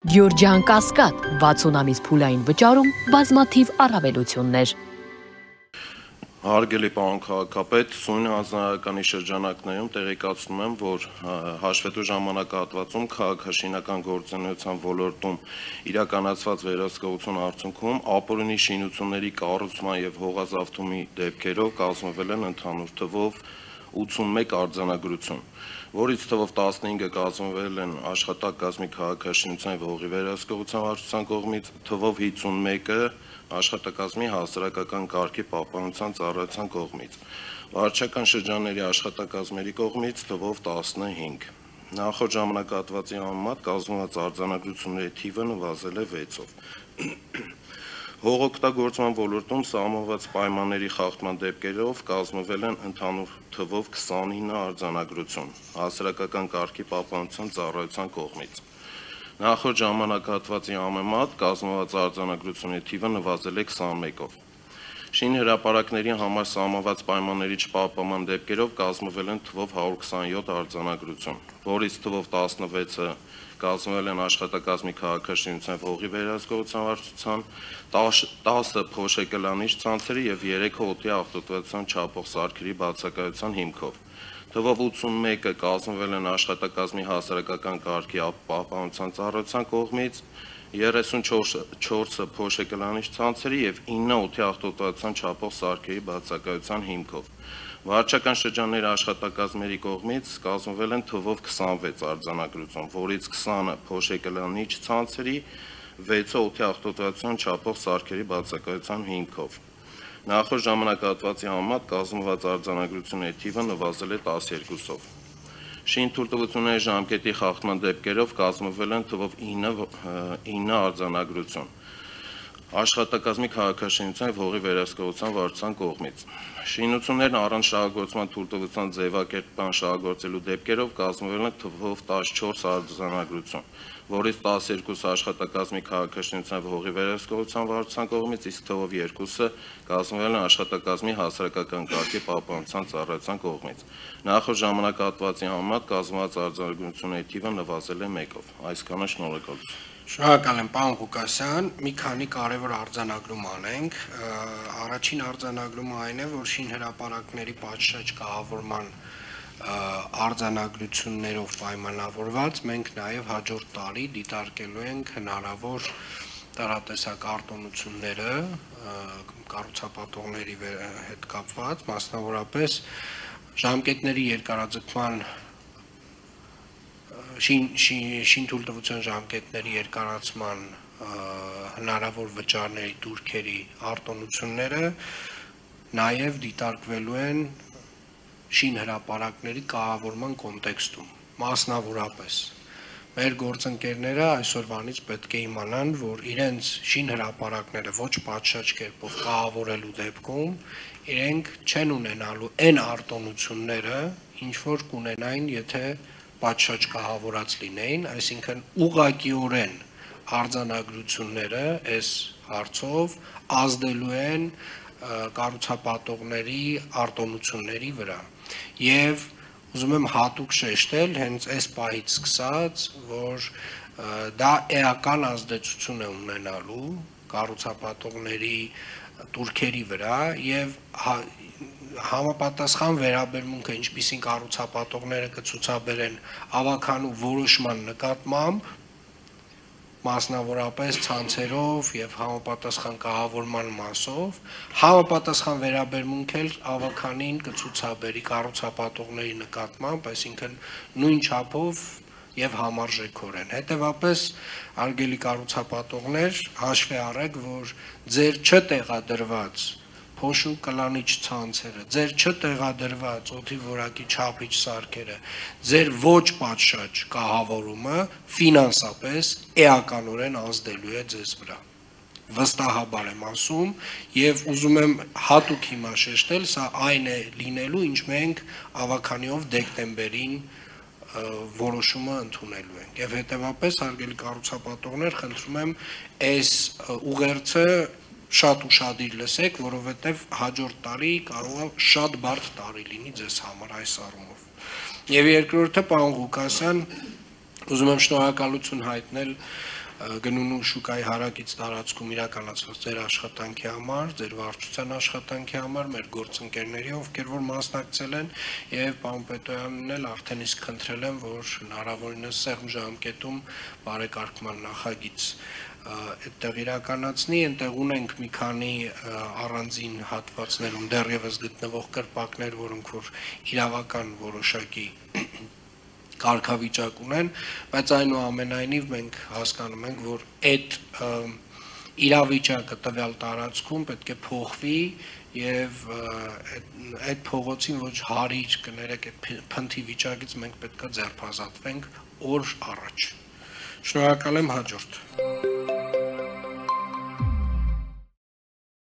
Գյորջյան Կասկադ 60 ամիս փուլային վճարում բազմաթիվ առավելություններ։ Հարգելի պարոն քաղաքապետ, սույն հանձնարարականի շրջանակներում տեղեկացնում եմ, որ հաշվետու ժամանակահատվածում քաղաքաշինական գործունեության ոլորտում իրականացված վերահսկողության արդյունքում ապօրինի շինությունների կառուցման եւ հողազավթումի դեպքերով կազմվել են ընդհանուր թվով 81 արձանագրություն, որից թվով 15-ը կազմվել են աշխատակազմի քաղաքաշինության եւ հողի վերահսկողության վարչության կողմից, թվով 51-ը աշխատակազմի հասարակական կարգի պահպանության ծառայության կողմից, վարչական շրջանների աշխատակազմերի կողմից թվով 15։ Նախորդ ժամանակահատվածի համեմատ կազմված արձանագրությունների թիվը նվազել է 6-ով։ Հողօգտագործման ոլորտում սահմանված պայմանների խախտման դեպքերով կազմվել են ընդհանուր թվով 29 արձանագրություն հասարակական կարգի պահպանության ծառայության կողմից։ Նախորդ ժամանակահատվածի համեմատ կազմված արձանագրությունների թիվը նվազել է 21-ով։ Շինհրապարակների համար սահմանված պայմանների չպահպանման դեպքերով կազմվել են թվով 127 արձանագրություն, որից թվով 16-ը կազմվել են աշխատակազմի քաղաքաշինության հողի վերահսկողության վարչության, 10-ը փոշեկլանիչ ցանցերի եւ 3-ը օդի աղտոտվածության չափող սարքերի բացակայության հիմքով։ Թվով 81-ը կազմվել են աշխատակազմի հասարակական կարգի պահպանության ծառայության կողմից, 34-ը փոշեկլանիչ ցանցերի եւ 9-ը օդի աղտոտվածության չափող սարքերի բացակայության հիմքով։ Վարչական շրջանների աշխատակազմերի կողմից կազմվել են թվով 26 արձանագրություն, որից 20-ը փոշեկլանիչ ցանցերի, 6-ը օդի աղտոտվածության չափող սարքերի բացակայության հիմքով։ Նախորդ ժամանակահատվածի համեմատ կազմված արձանագրությունների թիվը նվազել է 12-ով։ Շինթույլտվությունների ժամկետի խախտման դեպքերով կազմվել են թվով 9 արձանագրություն աշխատակազմի քաղաքաշինության եւ հողի վերահսկողության վարչության կողմից։ Շինություններն առանց շահագործման թույլտվության ձևակերպման շահագործելու դեպքերով կազմվել են թվով 14 արձանագրություն, որից 12-ը աշխատակազմի քաղաքաշինության եւ հողի վերահսկողության վարչության կողմից, իսկ թվով 2-ը կազմվել են աշխատակազմի հասարակական կարգի պահպանության ծառայության կողմից։ Նախորդ ժամանակահատվածի համեմատ կազմված արձանագրությունների թիվը նվազել է 1-ով։ Այսքանը շնորհակալություն։ Շնորհակալ եմ, պարոն Ղուկասյան, մի քանի կարևոր արձանագրում անենք։ Առաջին արձանագրումը այն է, որ շինհրապարակների պատշաճ կահավորման արձանագրություններով պայմանավորված մենք նաև հաջորդ տարի դիտարկելու ենք հնարավոր տարատեսակ արտոնությունները կառուցապատողների հետ կապված, մասնավորապես ժամկետների երկարաձգման շինթույլտվության ժամկետների երկարացման հնարավոր վճարների դուրքերի արտոնությունները նաև դիտարկվելու են շինհրապարակների կահավորման կոնտեքստում, մասնավորապես մեր գործընկերները այսօրվանից պետք է իմանան, որ իրենց շինհրապարակները ոչ պատշաճ կերպով կահավորելու դեպքում իրենք չեն ունենալու այն արտոնությունները, ինչ որ կունենային, եթե պատշաճ կահավորած լինեին, այսինքն ուղղակիորեն արձանագրությունները այս հարցով ազդելու են կառուցապատողների արտոնությունների վրա։ Եվ ուզում եմ հատուկ շեշտել հենց այս պահից սկսած, որ դա էական ազդեցություն է ունենալու կառուցապատողների տուրքերի վրա եւ համապատասխան վերաբերմունքը, ինչպիսին կառուցապատողները կցուցաբերեն ավագանու որոշման նկատմամբ, մասնավորապես ցանցերով եւ համապատասխան կահավորման մասով, համապատասխան վերաբերմունք էլ ավագանին կցուցաբերի կառուցապատողների նկատմամբ, այսինքն նույն չափով եւ համարժեքորեն։ Հետևաբար, արգելի կառուցապատողներ, հաշվի առեք, որ ձեր չտեղադրված փոշու կլանիչ ցանցերը, ձեր չտեղադրված օդի որակի չափիչ սարքերը, ձեր ոչ պատշաճ կահավորումը ֆինանսապես էականորեն ազդելու է ձեզ վրա։ Վստահաբար եմ ասում եւ ուզում եմ հատուկ հիմա շեշտել, սա այն է լինելու, ինչ մենք ավագանիով դեկտեմբերին որոշումը ընդունելու ենք։ Եվ հետեւաբար, արգելի կառուցապատողներ, խնդրում եմ այս ուղերձը շատ ուշադիր լսեք, որովհետև հաջորդ տարի կարող է շատ բարդ տարի լինի ձեզ համար այս առումով։ Եվ երկրորդը, պարոն Ղուկասյան, ուզում եմ շնորհակալություն հայտնել գնունու շուկայի հարակից տարածքում իրականացված ձեր աշխատանքի համար, ձեր վարչության աշխատանքի համար, մեր գործընկերների, ովքեր որ մասնակցել են, եւ պարոն Պետոյանն էլ արդեն իսկ խնդրել եմ, որ հնարավորինս սեղմ ժամկետում բարեկարգման նախագիծ այդտեղ իրականացնի, այնտեղ ունենք մի քանի առանձին հատվածներում դեռևս գտնվող կրպակներ, որոնք որ իրավական որոշակի կարգավիճակ ունեն, բայց այնուամենայնիվ մենք հասկանում ենք, որ այդ իրավիճակը տվյալ տարածքում պետք է փոխվի եւ այդ փողոցին ոչ հարիր կներեք այդ փնթի վիճակից մենք պետք է ձերբազատվենք օր առաջ։ Շնորհակալ եմ, հաջորդ